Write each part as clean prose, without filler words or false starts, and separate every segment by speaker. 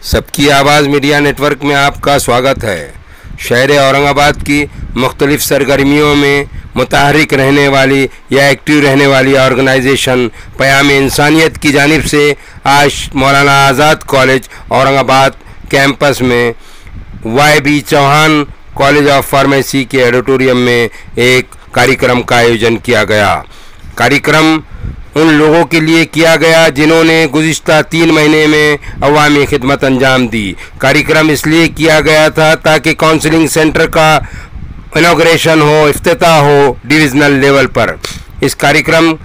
Speaker 1: सबकी आवाज़ media network में आपका स्वागत है। शहर औरंगाबाद की मुख्तलिफ सरगर्मियों में मुतहरिक रहने वाली या एक्टिव रहने वाली ऑर्गेनाइजेशन क़याम इंसानियत की जानिब से आज मौलाना आज़ाद कॉलेज औरंगाबाद कैंपस में YB Chauhan college of pharmacy के ऑडिटोरियम में एक कार्यक्रम का आयोजन किया गया। कार्यक्रम उन लोगों के लिए किया गया जिन्होंने गुज़िश्ता 3 महीने में अवामी खिदमत अंजाम दी। कार्यक्रम इसलिए किया गया था ताकि काउंसलिंग सेंटर का इनॉग्रेशन हो, इफ्तिताह हो डिविज़नल लेवल पर। इस कार्यक्रम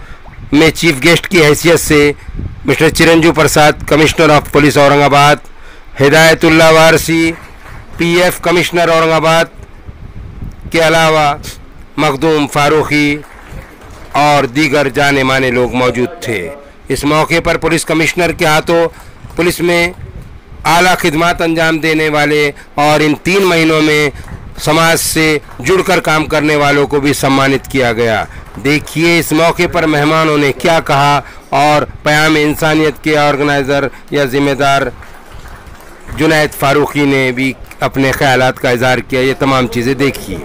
Speaker 1: में चीफ गेस्ट की हैसियत से mister Chiranju Prasad commissioner of police Aurangabad, Hidayatullah Warsi PF commissioner Aurangabad के अलावा मखदूम फारूकी और दीगर जाने माने लोग मौजूद थे। इस मौके पर पुलिस कमिश्नर के हाथों पुलिस में आला खिदमत अंजाम देने वाले और इन 3 महीनों में समाज से जुड़कर काम करने वालों को भी सम्मानित किया गया। देखिए इस मौके पर मेहमानों ने क्या कहा और क़याम इंसानियत के ऑर्गेनाइज़र या ज़िम्मेदार जुनैद फारूकी ने भी अपने ख्यालात का इज़हार किया। ये तमाम चीज़ें देखिए।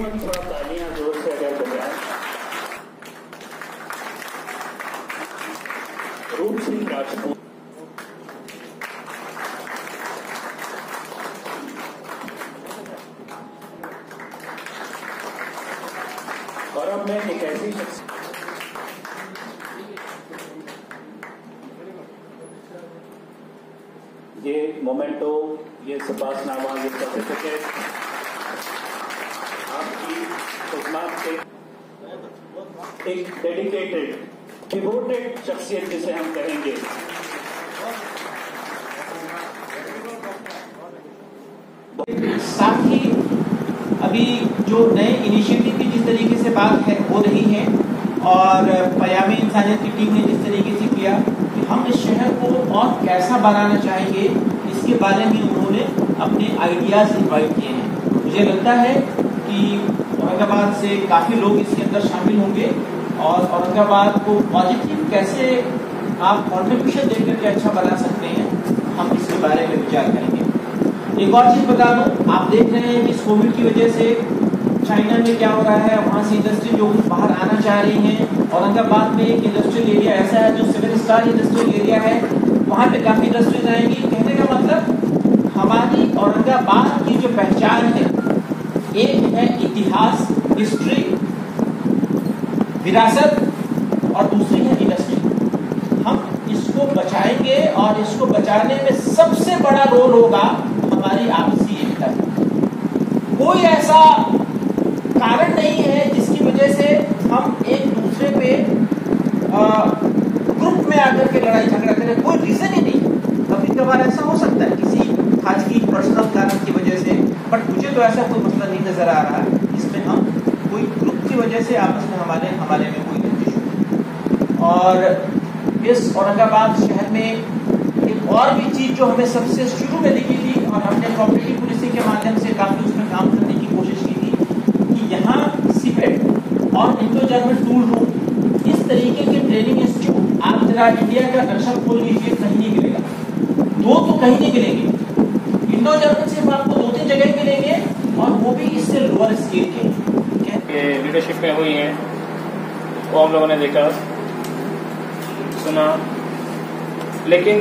Speaker 2: और अब मैं एक ऐसी ये मोमेंटो, ये सुभाषनामा, ये सर्टिफिकेट आपकी खिदमत के एक डेडिकेटेड डिवोटेड शख्सियत जिसे हम कहेंगे,
Speaker 3: साथ ही अभी जो नए इनिशिएटिव की जिस तरीके से बात है हो रही है और क़याम इंसानियत की टीम ने जिस तरीके से किया कि हम इस शहर को और कैसा बनाना चाहेंगे, इसके बारे में उन्होंने अपने आइडियाज़ इनवाइट किए हैं। मुझे लगता है कि औरंगाबाद से काफ़ी लोग इसके अंदर शामिल होंगे और औरंगाबाद को पॉजिटिव कैसे आप कॉन्ट्रीब्यूशन देकर के अच्छा बना सकते हैं, हम इसके बारे में विचार करेंगे। एक और चीज़ बता दूं, आप देख रहे हैं कि इस कोविड की वजह से चाइना में क्या हो रहा है, वहाँ से इंडस्ट्री जो बाहर आना चाह रही हैं। औरंगाबाद में एक इंडस्ट्रियल एरिया ऐसा है जो 7 स्टार इंडस्ट्रियल एरिया है, वहाँ पे काफ़ी इंडस्ट्रीज आएंगी। कहने का मतलब हमारी औरंगाबाद की जो पहचान है, एक है इतिहास, हिस्ट्री, विरासत और दूसरी है इंडस्ट्री। हम इसको बचाएंगे और इसको बचाने में सबसे बड़ा रोल होगा हमारी आपसी एकता। कोई ऐसा कारण नहीं है जिसकी वजह से हम एक दूसरे पे ग्रुप में आकर के लड़ाई झगड़ा करें, कोई रीजन ही नहीं। कभी कभार ऐसा हो सकता है किसी खासगी पर्सनल कारण की वजह से, बट मुझे तो ऐसा कोई मसला नहीं नजर आ रहा इसमें हम कोई ग्रुप की वजह से आपस में हमारे में कोई रंजिश। और इस औरंगाबाद शहर में एक और भी चीज जो हमें सबसे शुरू में दिखी थी और हमने कॉपरेटिव पुलिसिंग के माध्यम से काफी उसमें काम करने की कोशिश की थी कि यहाँ सीपेट और इंडो जर्मन टूल रूम, इस तरीके के ट्रेनिंग इंस्टीट्यूट आप जरा इंडिया का नक्शा खोल लीजिए, कहीं नहीं मिलेगा। 2 तो कहीं नहीं मिलेंगे। इंडो जर्मन सिर्फ आपको 2-3 जगह मिलेंगे और वो भी इससे लोअर स्केल के
Speaker 4: लीडरशिप में हुई है, वो हम लोगों ने देखा सुना। लेकिन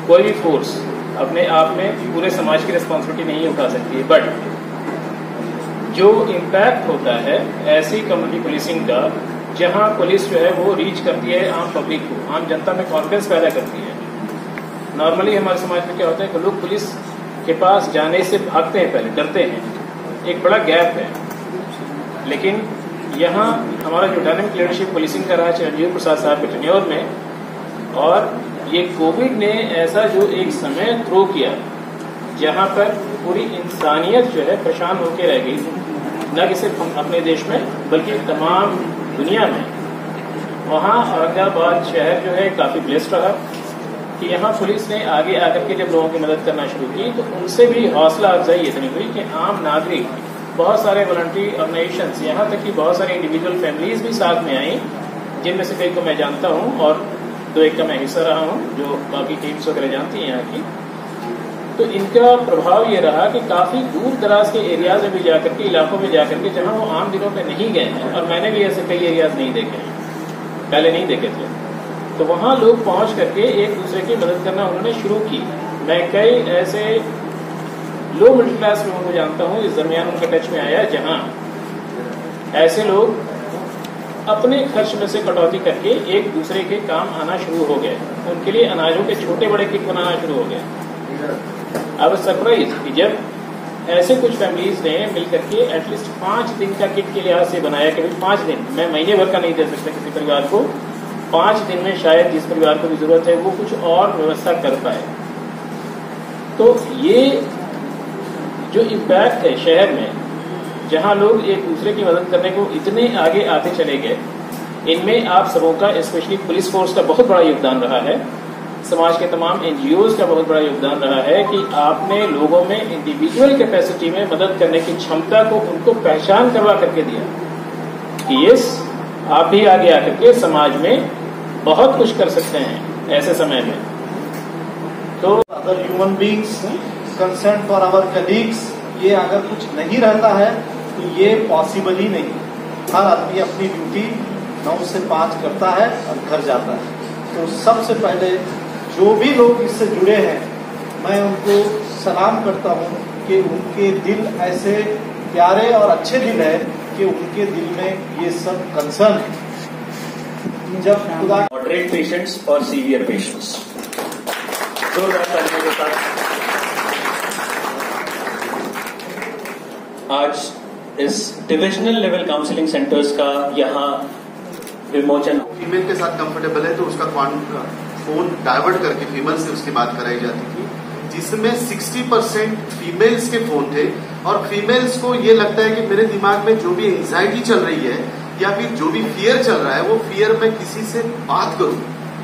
Speaker 4: कोई भी फोर्स अपने आप में पूरे समाज की रिस्पॉन्सिबिलिटी नहीं उठा सकती है, बट जो इम्पैक्ट होता है ऐसी कम्युनिटी पुलिसिंग का, जहां पुलिस जो है वो रीच करती है आम पब्लिक को, आम जनता में कॉन्फिडेंस पैदा करती है। नॉर्मली हमारे समाज में क्या होता है कि लोग पुलिस के पास जाने से भागते हैं, पहले डरते हैं, एक बड़ा गैप है। लेकिन यहाँ हमारा जो डायनेमिक लीडरशिप पुलिसिंग का रहा चिरंजीवी प्रसाद साहब के टेन्योर में, और ये कोविड ने ऐसा जो एक समय थ्रो किया जहाँ पर पूरी इंसानियत जो है परेशान होकर रह गई, न कि सिर्फ अपने देश में बल्कि तमाम दुनिया में। वहाँ औरंगाबाद शहर जो है काफ़ी ब्लेस्ड रहा कि यहाँ पुलिस ने आगे आकर के जब लोगों की मदद करना शुरू की तो उनसे भी हौसला अफजाई इतनी हुई कि आम नागरिक, बहुत सारे वॉलंटरी ऑर्गेनाइजेशंस, यहाँ तक कि बहुत सारी इंडिविजुअल फैमिलीज भी साथ में आई, जिनमें से कई को मैं जानता हूँ और 2-1 का मैं हिस्सा रहा हूँ, जो बाकी टीम्स वगैरह जानती हैं यहाँ की। तो इनका प्रभाव ये रहा कि काफ़ी दूर दराज के एरियाज में भी जाकर के, इलाकों में जाकर के, जहाँ वो आम दिनों में नहीं गए हैं, और मैंने भी ऐसे कई एरियाज नहीं देखे हैं, पहले नहीं देखे थे, तो वहाँ लोग पहुँच करके एक दूसरे की मदद करना उन्होंने शुरू की। मैं कई ऐसे लो मिडिल क्लास लोगों को जानता हूँ, इस दरमियान उनके टच में आया, जहाँ ऐसे लोग अपने खर्च में से कटौती करके एक दूसरे के काम आना शुरू हो गए, उनके लिए अनाजों के छोटे बड़े किट बनाना शुरू हो गए। अब सरप्राइज कि जब ऐसे कुछ फैमिलीज ने मिलकर के एटलीस्ट 5 दिन का किट के लिहाज से बनाया कि 5 दिन, मैं महीने भर का नहीं दे सकता किसी परिवार को, 5 दिन में शायद जिस परिवार को भी जरूरत है वो कुछ और व्यवस्था कर पाए। तो ये जो इम्पैक्ट है शहर में, जहां लोग एक दूसरे की मदद करने को इतने आगे आते चले गए, इनमें आप सबों का, स्पेशली पुलिस फोर्स का बहुत बड़ा योगदान रहा है, समाज के तमाम एनजीओज का बहुत बड़ा योगदान रहा है कि आपने लोगों में इंडिविजुअल कैपेसिटी में मदद करने की क्षमता को उनको पहचान करवा करके दिया कि यस, आप भी आगे आकर के समाज में बहुत कुछ कर सकते हैं ऐसे समय में। तो
Speaker 5: other human beings, concern for our colleagues, ये अगर कुछ नहीं रहता है तो ये पॉसिबल ही नहीं। हर आदमी अपनी ड्यूटी 9 से 5 करता है और घर जाता है। तो सबसे पहले जो भी लोग इससे जुड़े हैं, मैं उनको सलाम करता हूँ कि उनके दिल ऐसे प्यारे और अच्छे दिल है कि उनके दिल में ये सब कंसर्न है। जब खुदा
Speaker 2: मॉडरेट पेशेंट्स और सीवियर पेशेंट्स के साथ आज इस डिविजनल लेवल काउंसलिंग सेंटर्स का यहाँ विमोचन।
Speaker 6: फीमेल के साथ कंफर्टेबल है तो उसका फोन डाइवर्ट करके फीमेल से उसकी बात कराई जाती थी, जिसमें 60% फीमेल्स के फोन थे। और फीमेल्स को ये लगता है कि मेरे दिमाग में जो भी एंजाइटी चल रही है या फिर जो भी फियर चल रहा है, वो फियर मैं किसी से बात करूं,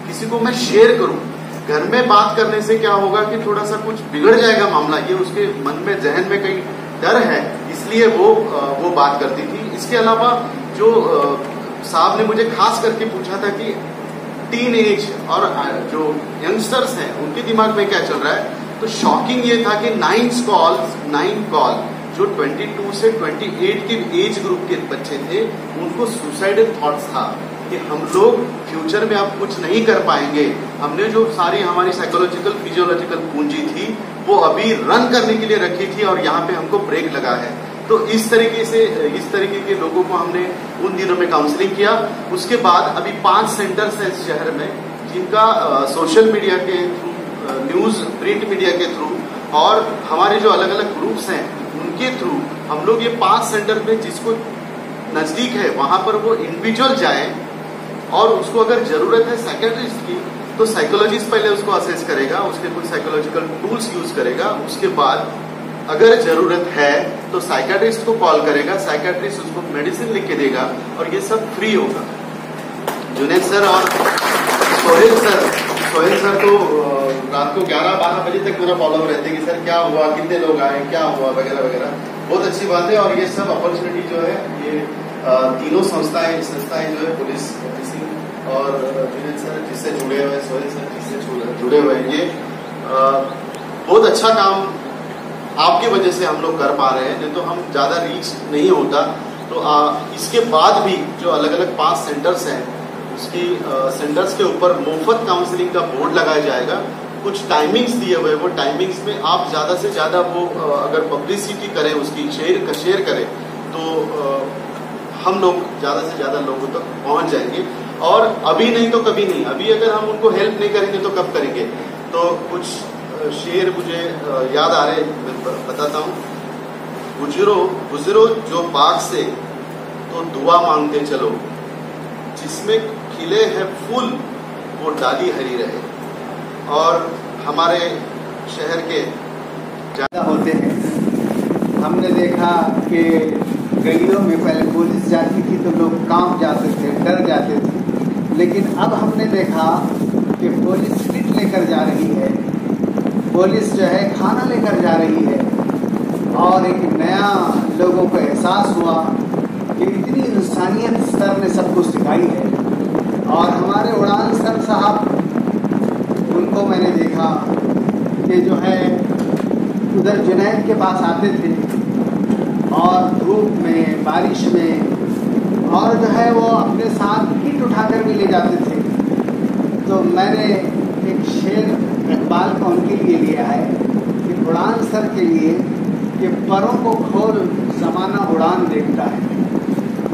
Speaker 6: किसी को मैं शेयर करूं। घर में बात करने से क्या होगा कि थोड़ा सा कुछ बिगड़ जाएगा मामला, ये उसके मन में, जहन में कहीं डर है, इसलिए वो बात करती थी। इसके अलावा जो साहब ने मुझे खास करके पूछा था कि टीन एज और जो यंगस्टर्स हैं उनके दिमाग में क्या चल रहा है, तो शॉकिंग ये था कि 9 कॉल जो 22 से 28 के एज ग्रुप के बच्चे थे, उनको सुसाइडल थॉट्स था कि हम लोग फ्यूचर में अब कुछ नहीं कर पाएंगे, हमने जो सारी हमारी साइकोलॉजिकल फिजियोलॉजिकल पूंजी थी वो अभी रन करने के लिए रखी थी और यहाँ पे हमको ब्रेक लगा है। तो इस तरीके के लोगों को हमने उन दिनों में काउंसलिंग किया। उसके बाद अभी 5 सेंटर्स हैं इस शहर में, जिनका सोशल मीडिया के थ्रू, न्यूज प्रिंट मीडिया के थ्रू और हमारे जो अलग अलग ग्रुप्स हैं उनके थ्रू हम लोग ये 5 सेंटर में, जिसको नजदीक है वहां पर वो इंडिविजुअल जाए और उसको अगर जरूरत है साइकियाट्रिस्ट की तो साइकोलॉजिस्ट पहले उसको असेस करेगा, उसके कुछ साइकोलॉजिकल टूल्स यूज करेगा। उसके बाद अगर जरूरत है तो साइकियाट्रिस्ट को कॉल करेगा, साइकियाट्रिस्ट उसको मेडिसिन लिख के देगा और ये सब फ्री होगा। जुनेद सर और सोहेल सर तो रात को 11-12 बजे तक मेरा फॉलो रहते हैं कि सर क्या हुआ, कितने लोग आए, क्या हुआ, वगैरह वगैरह। बहुत अच्छी बात है। और ये सब अपॉर्चुनिटी जो है ये तीनों संस्थाएं जो है, पुलिस और जुनेद सर जिससे जुड़े हुए, सोहेल सर जिससे जुड़े हुए, ये बहुत अच्छा काम आपकी वजह से हम लोग कर पा रहे हैं, नहीं तो हम ज्यादा रीच नहीं होता। तो इसके बाद भी जो अलग अलग 5 सेंटर्स हैं, उसकी सेंटर्स के ऊपर मुफ्त काउंसलिंग का बोर्ड लगाया जाएगा। कुछ टाइमिंग्स दिए हुए, वो टाइमिंग्स में आप ज्यादा से ज्यादा वो अगर पब्लिसिटी करें, उसकी शेयर करें तो हम लोग ज्यादा से ज्यादा लोगों तक पहुंच जाएंगे। और अभी नहीं तो कभी नहीं, अभी अगर हम उनको हेल्प नहीं करेंगे तो कब करेंगे। तो कुछ शेर मुझे याद आ रहे, मैं बताता हूँ। गुजरो जो बाग से तो दुआ मांगते चलो, जिसमें खिले हैं फूल वो डाली हरी रहे। और हमारे शहर के
Speaker 7: ज्यादा होते हैं। हमने देखा कि गलियों में पहले पुलिस जाती थी तो लोग कांप जाते थे, डर जाते थे, लेकिन अब हमने देखा कि पुलिस किट लेकर जा रही है, पुलिस जो है खाना लेकर जा रही है। और एक नया लोगों को एहसास हुआ कि इतनी इंसानियत सर ने सबको सिखाई है। और हमारे उड़ान सर साहब, उनको मैंने देखा कि जो है उधर जुनैद के पास आते थे और धूप में, बारिश में, और जो है वो अपने साथ किट उठाकर भी ले जाते थे। तो मैंने एक शेर इकबाल का उनके लिए लिया है कि उड़ान सर के लिए कि परों को खोल ज़माना उड़ान देखता है,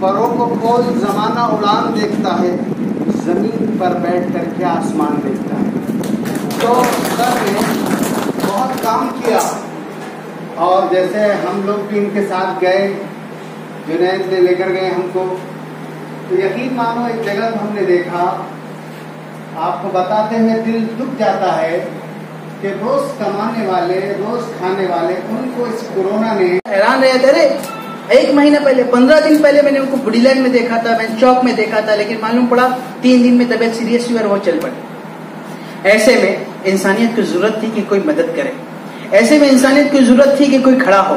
Speaker 7: परों को खोल ज़माना उड़ान देखता है, ज़मीन पर बैठ कर के आसमान देखता है। तो सर ने बहुत काम किया और जैसे हम लोग भी इनके साथ गए, जुनैद ने लेकर गए हमको, तो यकीन मानो एक जगह हमने देखा, आपको बताते हुए दिल दुख जाता है कि रोज कमाने वाले, रोज खाने वाले, उनको इस कोरोना ने
Speaker 8: हैरान रहे थे। 1 महीना पहले, 15 दिन पहले मैंने उनको बुढ़ीलैंड में देखा था, मैं चौक में देखा था, लेकिन मालूम पड़ा 3 दिन में तबीयत सीरियस हुई और वो चल पड़े। ऐसे में इंसानियत की जरूरत थी कि कोई मदद करे, ऐसे में इंसानियत की जरूरत थी कि कोई खड़ा हो।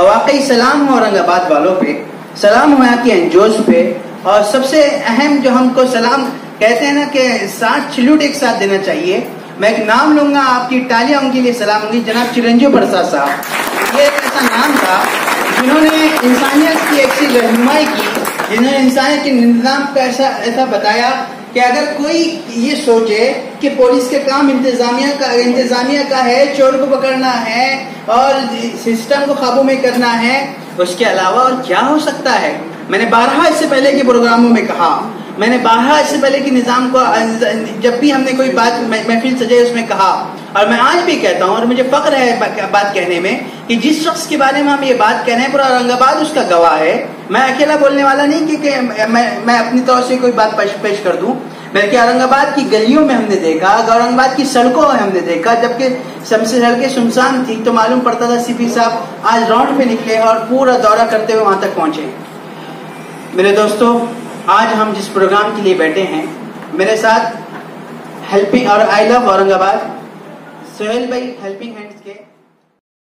Speaker 8: वाकई सलाम हो औरंगाबाद वालों पे, सलाम हो यहाँ के एनजीओज पे, और सबसे अहम जो हमको सलाम कहते हैं ना कि साथ सैल्यूट एक साथ देना चाहिए। मैं एक नाम लूंगा, आपकी तालियां उनके लिए सलाम होंगी, जनाब चिरंजीव प्रसाद साहब। ये एक ऐसा नाम था जिन्होंने इंसानियत की ऐसी रहनुमाई की, जिन्होंने इंसानियत के निजाम को ऐसा बताया कि अगर कोई ये सोचे कि पुलिस के काम इंतजामिया का है, चोर को पकड़ना है और सिस्टम को काबू में करना है, उसके अलावा और क्या हो सकता है। मैंने 12 इससे पहले के प्रोग्रामों में कहा, मैंने 12 इससे पहले के निजाम को, जब भी हमने कोई बात महफिल सजाई उसमें कहा, और मैं आज भी कहता हूँ और मुझे फख्र है बात कहने में कि जिस शख्स के बारे में हम ये बात कह रहे हैं पूरा औरंगाबाद उसका गवाह है। मैं अकेला बोलने वाला नहीं कि मैं अपनी तरफ से कोई बात पेश कर दूं, बल्कि औरंगाबाद की गलियों में हमने देखा, औरंगाबाद की सड़कों में हमने देखा, जबकि सड़कें सुनसान थी तो मालूम पड़ता था सीपी साहब आज राउंड पे निकले और पूरा दौरा करते हुए वहां तक पहुंचे। मेरे दोस्तों, आज हम जिस प्रोग्राम के लिए बैठे हैं, मेरे साथ हेल्पिंग और आई लव औरंगाबाद सोहेल भाई हेल्पिंग हैंड्स के